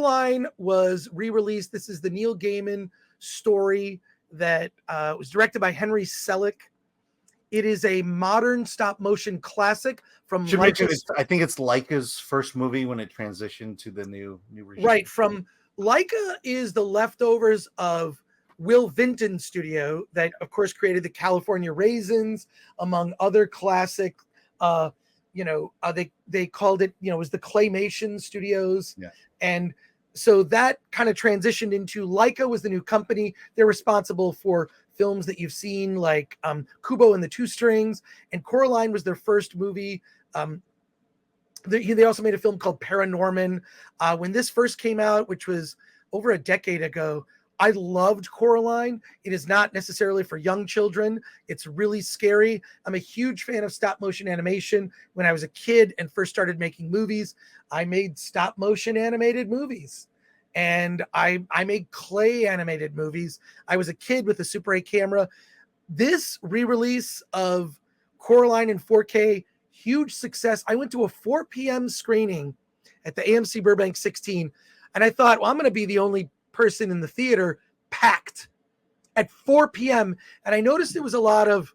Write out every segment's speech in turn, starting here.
Coraline was re-released. This is the Neil Gaiman story that was directed by Henry Selick. It is a modern stop-motion classic from Leica. I think it's Leica's first movie when it transitioned to the new regime. Right, from Leica is the leftovers of Will Vinton's studio that, of course, created the California Raisins, among other classic. They called it, it was the Claymation Studios, and so that kind of transitioned into Leica was the new company. They're responsible for films that you've seen like Kubo and the Two Strings, and Coraline was their first movie. They also made a film called Paranorman. When this first came out, which was over a decade ago, I loved Coraline. It is not necessarily for young children. It's really scary. I'm a huge fan of stop motion animation. When I was a kid and first started making movies, I made stop motion animated movies. And I made clay animated movies. I was a kid with a Super 8 camera. This re-release of Coraline in 4K, huge success. I went to a 4 p.m. screening at the AMC Burbank 16, and I thought, well, I'm going to be the only person in the theater, packed at 4 p.m. And I noticed there was a lot of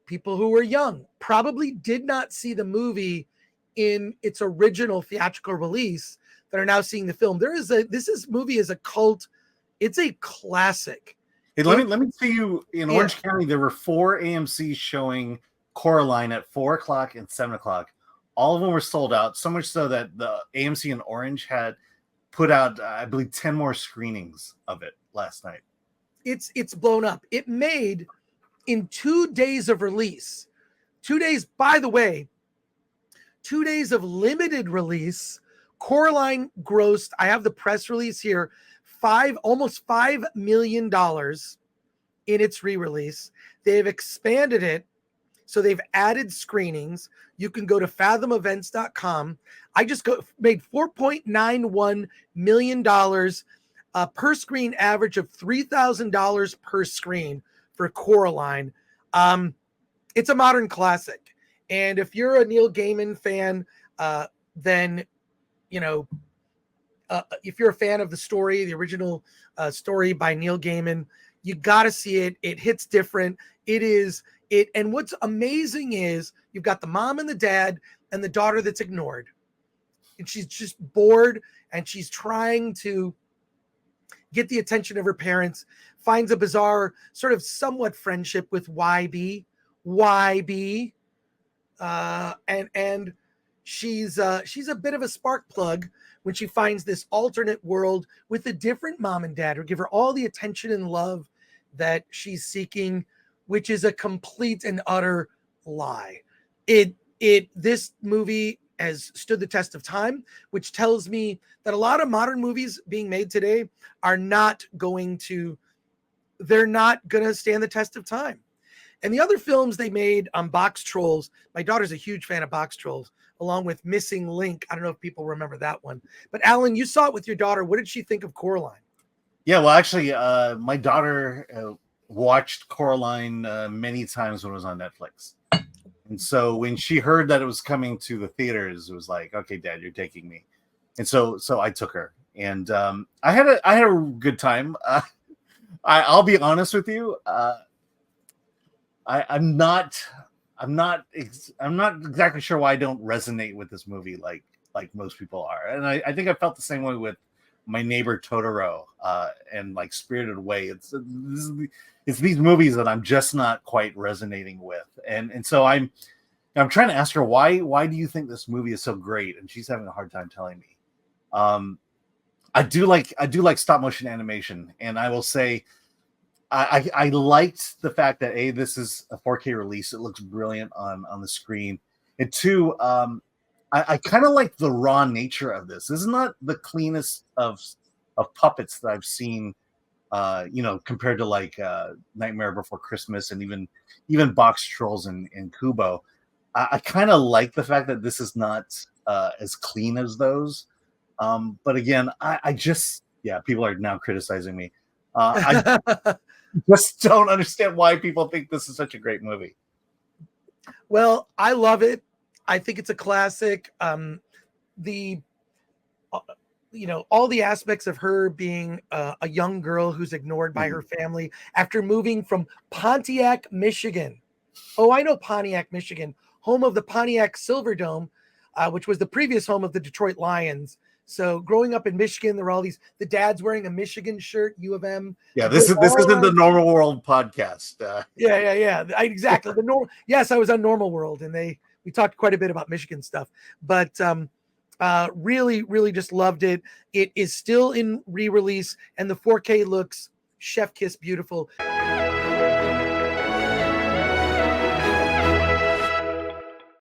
people who were young, probably did not see the movie in its original theatrical release, that are now seeing the film. This movie is a cult. It's a classic. Hey, let me tell you, in Orange County, there were 4 AMCs showing Coraline at 4 o'clock and 7 o'clock. All of them were sold out, so much so that the AMC in Orange had put out, I believe, 10 more screenings of it last night. It's blown up. It made, in 2 days of release, 2 days, by the way, 2 days of limited release, Coraline grossed, I have the press release here, almost $5 million in its re-release. They've expanded it, so they've added screenings. You can go to fathomevents.com. I just made $4.91 million per screen, average of $3,000 per screen for Coraline. It's a modern classic. And if you're a Neil Gaiman fan, then, if you're a fan of the story, the original story by Neil Gaiman, you got to see it. It hits different. And what's amazing is you've got the mom and the dad and the daughter that's ignored. And she's just bored and she's trying to get the attention of her parents, finds a bizarre sort of somewhat friendship with YB. And she's a bit of a spark plug when she finds this alternate world with a different mom and dad who give her all the attention and love that she's seeking, which is a complete and utter lie. This movie has stood the test of time, which tells me that a lot of modern movies being made today are not going to stand the test of time. And the other films they made on Box Trolls, my daughter's a huge fan of Box Trolls, along with Missing Link. I don't know if people remember that one. But Alan, you saw it with your daughter. What did she think of Coraline? Yeah, well, actually, my daughter watched Coraline many times when it was on Netflix. And so when she heard that it was coming to the theaters, it was like, okay, Dad, you're taking me. And so I took her. And I had a good time. I'll be honest with you. I'm not exactly sure why I don't resonate with this movie like most people are. And I think I felt the same way with My Neighbor Totoro and like Spirited Away. It's these movies that I'm just not quite resonating with. And so I'm trying to ask her, why do you think this movie is so great? And she's having a hard time telling me. I do like stop motion animation, and I will say I liked the fact that this is a 4K release. It looks brilliant on the screen. And 2, I kind of like the raw nature of this. This is not the cleanest of puppets that I've seen, compared to like Nightmare Before Christmas and even Box Trolls and Kubo. I kind of like the fact that this is not as clean as those. But again, I just, people are now criticizing me. I just don't understand why people think this is such a great movie. Well, I love it. I think it's a classic. The all the aspects of her being a young girl who's ignored by her family after moving from Pontiac, Michigan. Oh, I know Pontiac, Michigan, home of the Pontiac Silverdome, which was the previous home of the Detroit Lions. So growing up in Michigan, there were all the dad's wearing a Michigan shirt, U of M. Yeah, this isn't the Normal World podcast. Yeah. Exactly. Yes, I was on Normal World, and we talked quite a bit about Michigan stuff, but really, really just loved it. It is still in re-release, and the 4K looks chef kiss beautiful.